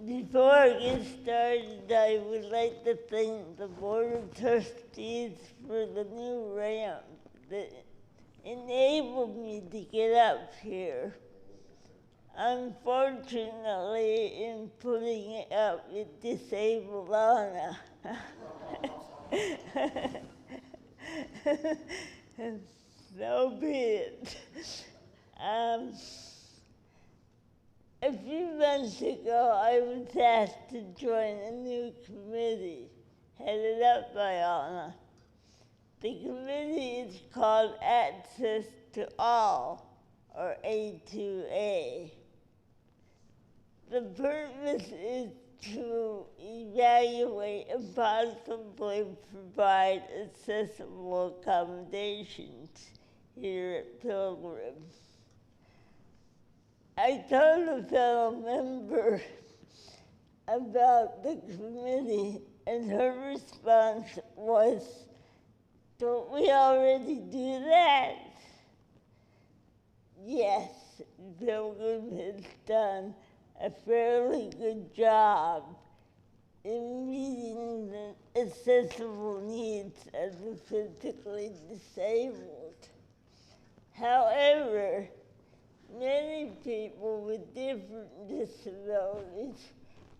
Before I get started, I would like to thank the Board of Trustees for the new ramp that enabled me to get up here. Unfortunately, in putting it up, it disabled Anna. So be it. A few months ago, I was asked to join a new committee headed up by Anna. The committee is called Access to All, or A2A. The purpose is to evaluate and possibly provide accessible accommodations here at Pilgrim. I told a fellow member about the committee, and her response was, "Don't we already do that?" Yes, Pilgrim has done a fairly good job in meeting the accessible needs of the physically disabled. However, many people with different disabilities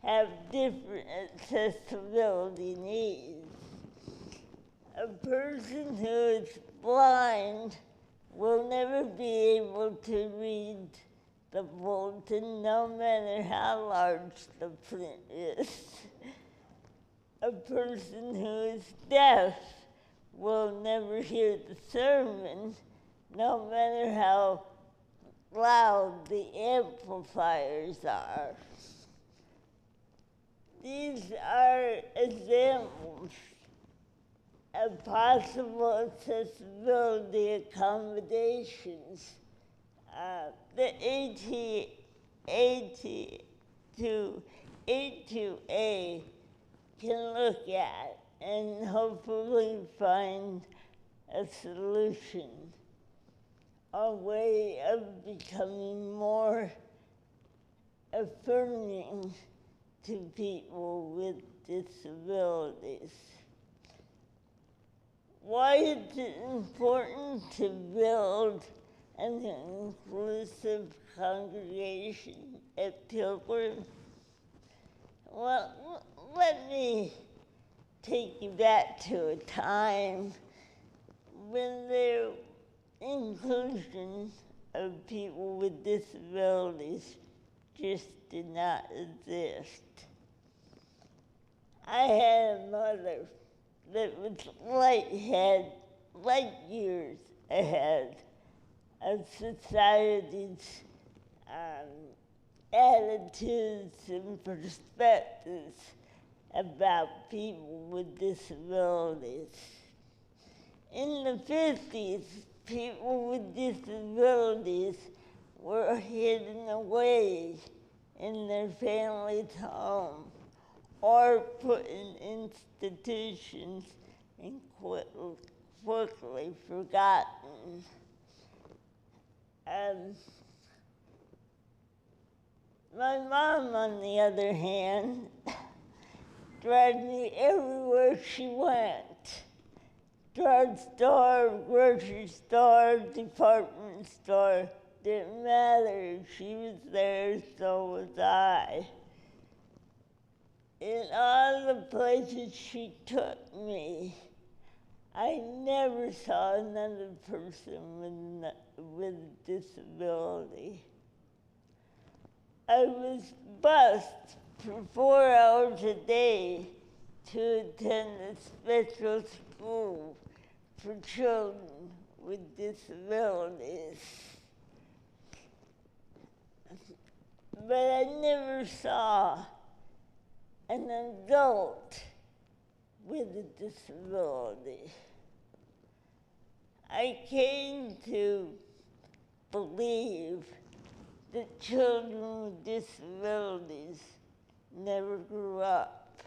have different accessibility needs. A person who is blind will never be able to read the bulletin, no matter how large the print is. A person who is deaf will never hear the sermon, no matter how loud the amplifiers are. These are examples of possible accessibility accommodations the A2A can look at and hopefully find a solution, a way of becoming more affirming to people with disabilities. Why is it important to build an inclusive congregation at Pilgrim? Well, let me take you back to a time when the inclusion of people with disabilities just did not exist. I had a mother that was light years ahead of society's attitudes and perspectives about people with disabilities. In the 50s, people with disabilities were hidden away in their family's home or put in institutions and quickly forgotten. My mom, on the other hand, dragged me everywhere she went. Drugstore, grocery store, department store, didn't matter. She was there, so was I. In all the places she took me, I never saw another person with a disability. I was bused for 4 hours a day to attend a special school for children with disabilities. But I never saw an adult with a disability. I came to believe that children with disabilities never grew up.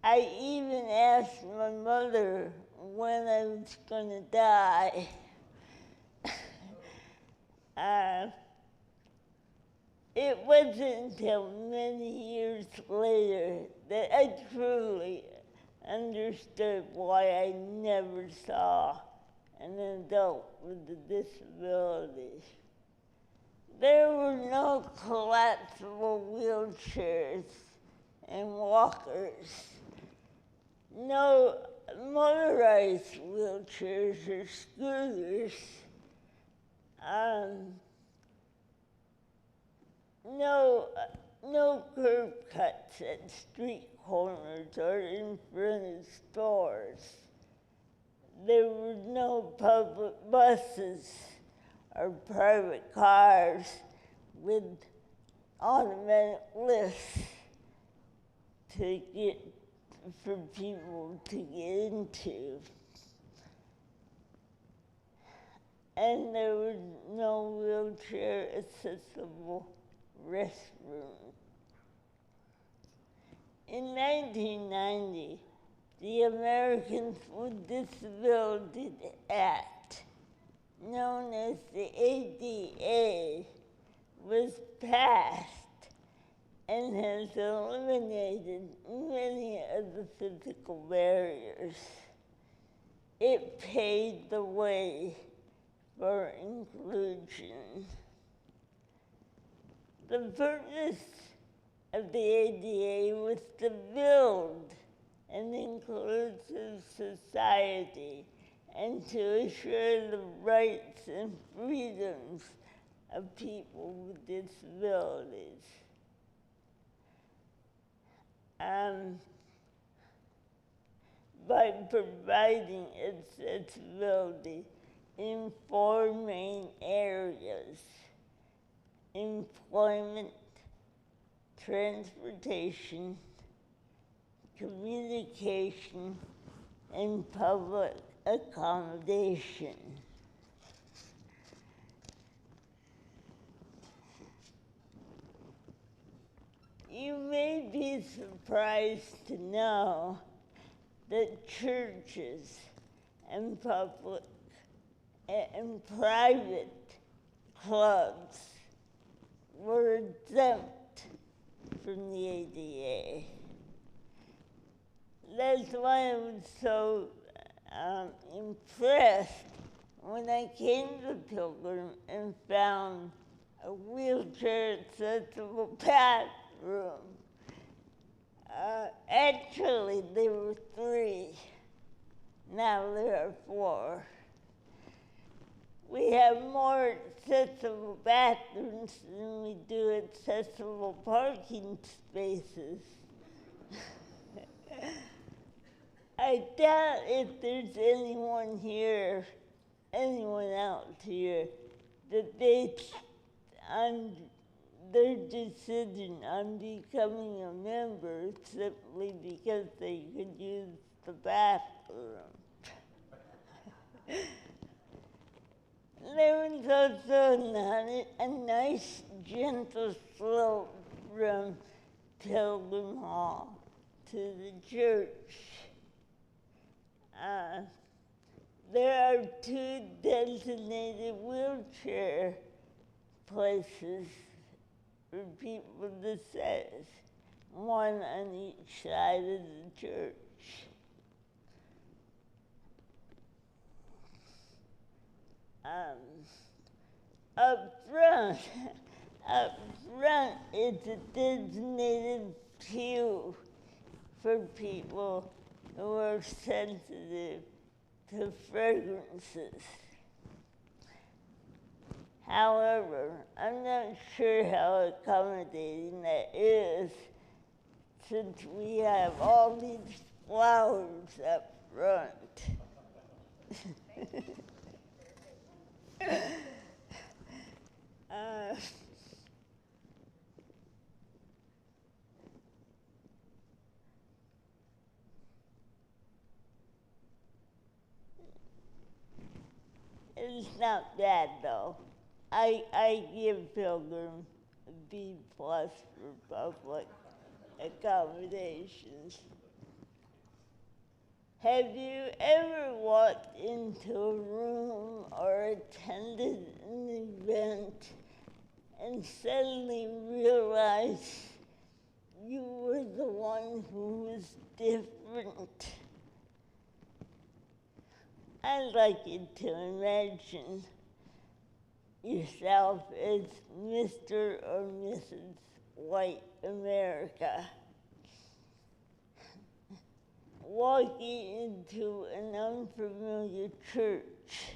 I even asked my mother when I was going to It wasn't until many years later that I truly understood why I never saw an adult with a disability. There were no collapsible wheelchairs and walkers, no motorized wheelchairs or scooters, no curb cuts at street corners or in front of stores. There were no public buses or private cars with automatic lifts for people to get into. And there was no wheelchair accessible restroom. In 1990, the Americans with Disabilities Act, known as the ADA, was passed and has eliminated many of the physical barriers. It paved the way for inclusion. The purpose of the ADA was to build an inclusive society and to assure the rights and freedoms of people with disabilities. By providing accessibility in 4 main areas: employment, transportation, communication, and public accommodation. You may be surprised to know that churches and public and private clubs were exempt from the ADA. That's why I was so impressed when I came to Pilgrim and found a wheelchair accessible bathroom. Actually, there were 3. Now there are 4. We have more accessible bathrooms than we do accessible parking spaces. I doubt if there's anyone else here, that based on their decision on becoming a member simply because they could use the bathroom. There was also a nice, gentle slope from Pilgrim Hall to the church. There are 2 designated wheelchair places for people to sit, one on each side of the church. Up front is a designated pew for people who are sensitive to fragrances. However, I'm not sure how accommodating that is, since we have all these flowers up front. It's not bad though. I give Pilgrim a B+ for public accommodations. Have you ever walked into a room or attended an event and you suddenly realize you were the one who was different. I'd like you to imagine yourself as Mr. or Mrs. White America, walking into an unfamiliar church,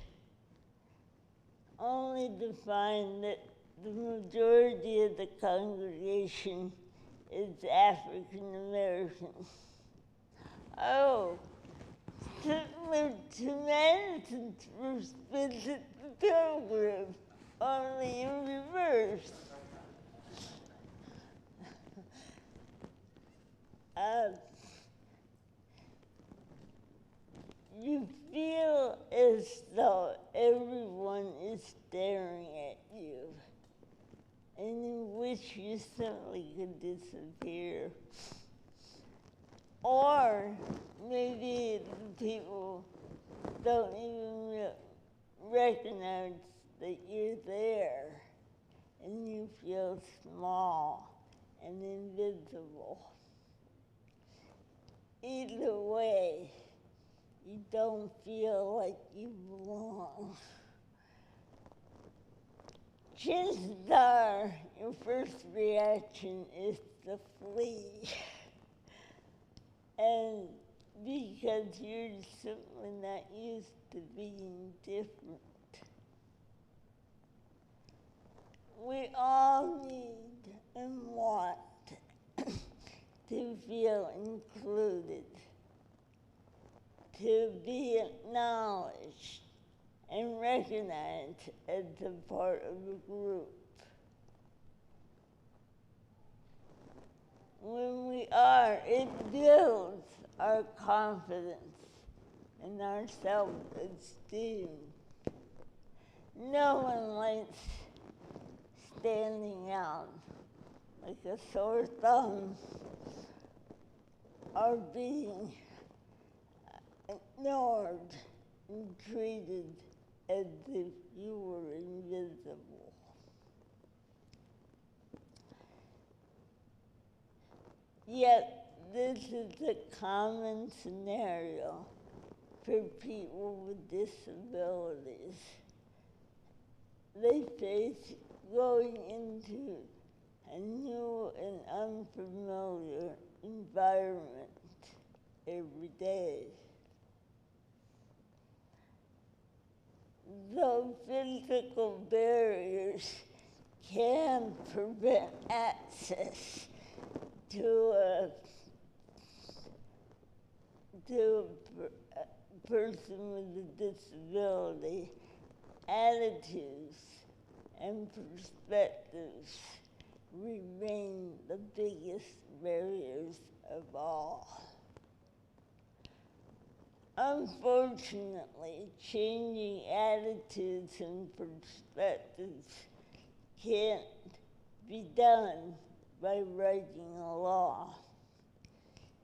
only to find that the majority of the congregation is African American. Oh, similar to Madison's first visit to Pilgrim, only in reverse. You feel as though everyone is staring at you, and in which you simply could disappear. Or maybe the people don't even recognize that you're there, and you feel small and invisible. Either way, you don't feel like you belong. Chances are your first reaction is to flee. And because you're simply not used to being different. We all need and want to feel included, to be acknowledged and recognized as a part of a group. When we are, it builds our confidence and our self-esteem. No one likes standing out like a sore thumb or being ignored and treated as if you were invisible. Yet, this is a common scenario for people with disabilities. They face going into a new and unfamiliar environment every day. Though physical barriers can prevent access to a person with a disability, attitudes and perspectives remain the biggest barriers of all. Unfortunately, changing attitudes and perspectives can't be done by writing a law.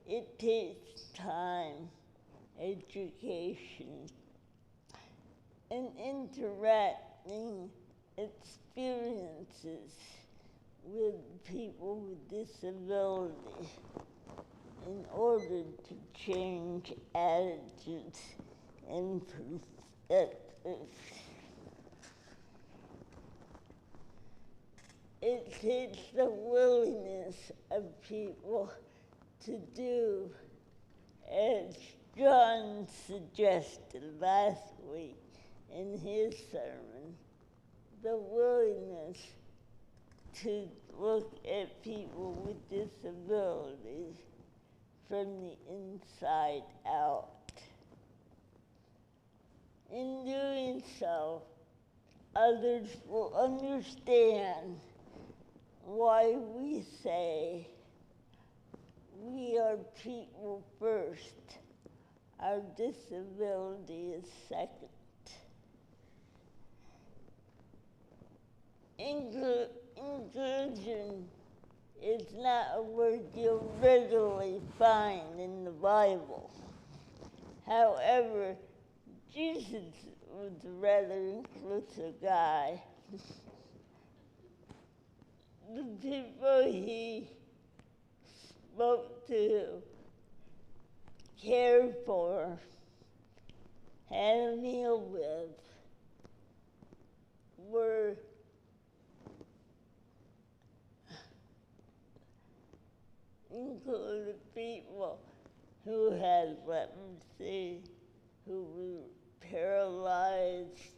It takes time, education, and interacting experiences with people with disability in order to change attitudes and perspectives. It takes the willingness of people to do as John suggested last week in his sermon, the willingness to look at people with disabilities from the inside out. In doing so, others will understand why we say we are people first, our disability is second. Inclusion is not a word you'll readily find in the Bible. However, Jesus was a rather inclusive guy. people he spoke to, cared for, had a meal with, were included people who had leprosy, who were paralyzed,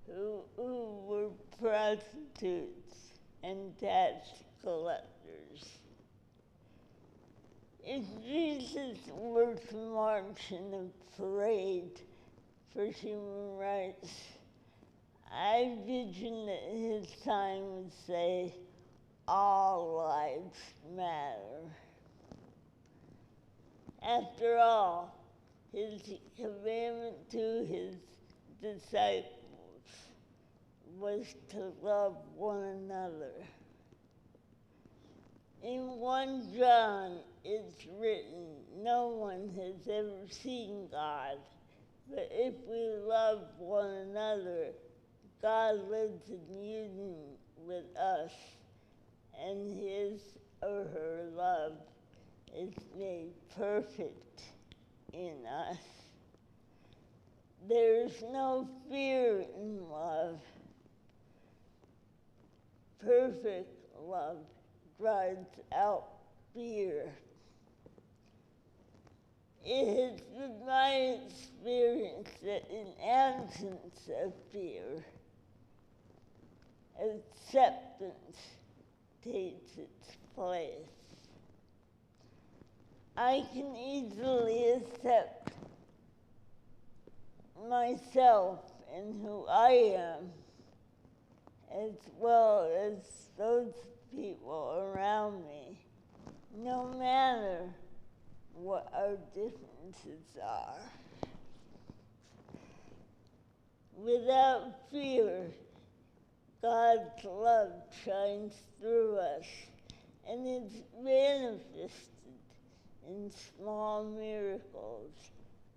who were prostitutes and tax collectors. If Jesus were to march in a parade for human rights, I envision that his sign would say, "All lives matter." After all, his commandment to his disciples was to love one another. In 1 John, it's written, "No one has ever seen God, but if we love one another, God lives in union with us, and his or her love is made perfect in us." There is no fear in love. Perfect love drives out fear. It has been my experience that in absence of fear, acceptance takes its place. I can easily accept myself and who I am, as well as those people around me, no matter what our differences are. Without fear, God's love shines through us, and it's manifested in small miracles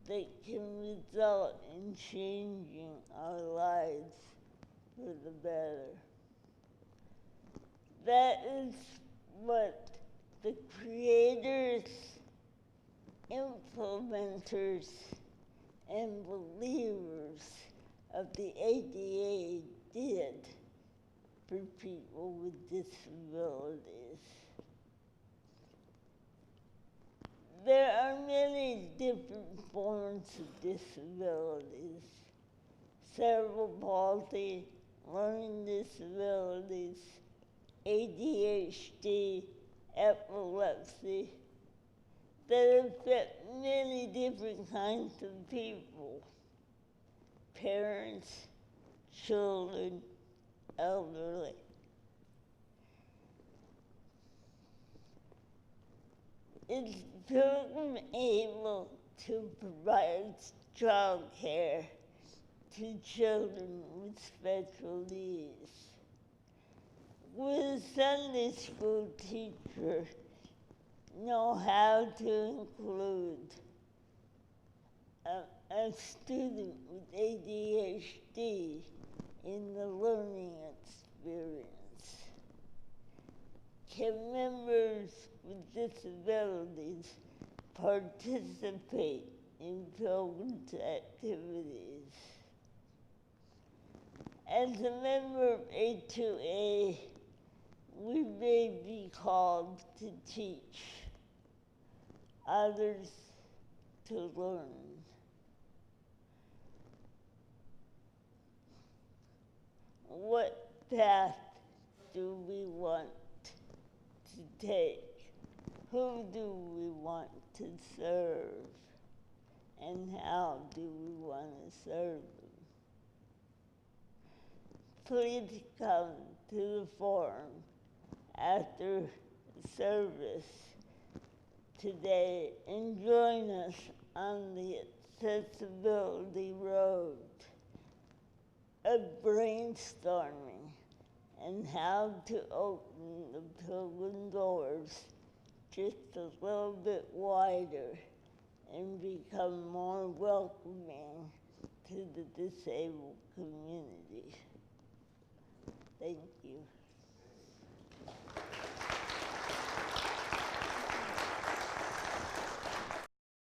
that can result in changing our lives for the better. That is what the creators, implementers, and believers of the ADA did for people with disabilities. There are many different forms of disabilities: cerebral palsy, learning disabilities, ADHD, epilepsy, that affect many different kinds of people: parents, children, elderly. Is Pilgrim able to provide child care to children with special needs? Will a Sunday school teacher know how to include a student with ADHD in the learning experience? Can members with disabilities participate in Pilgrim's activities? As a member of A2A, we may be called to teach others to learn. What path do we want to take? Who do we want to serve? And how do we want to serve them? Please come to the forum after service today and join us on the Accessibility Road of brainstorming and how to open the Pilgrim doors just a little bit wider and become more welcoming to the disabled community. Thank you.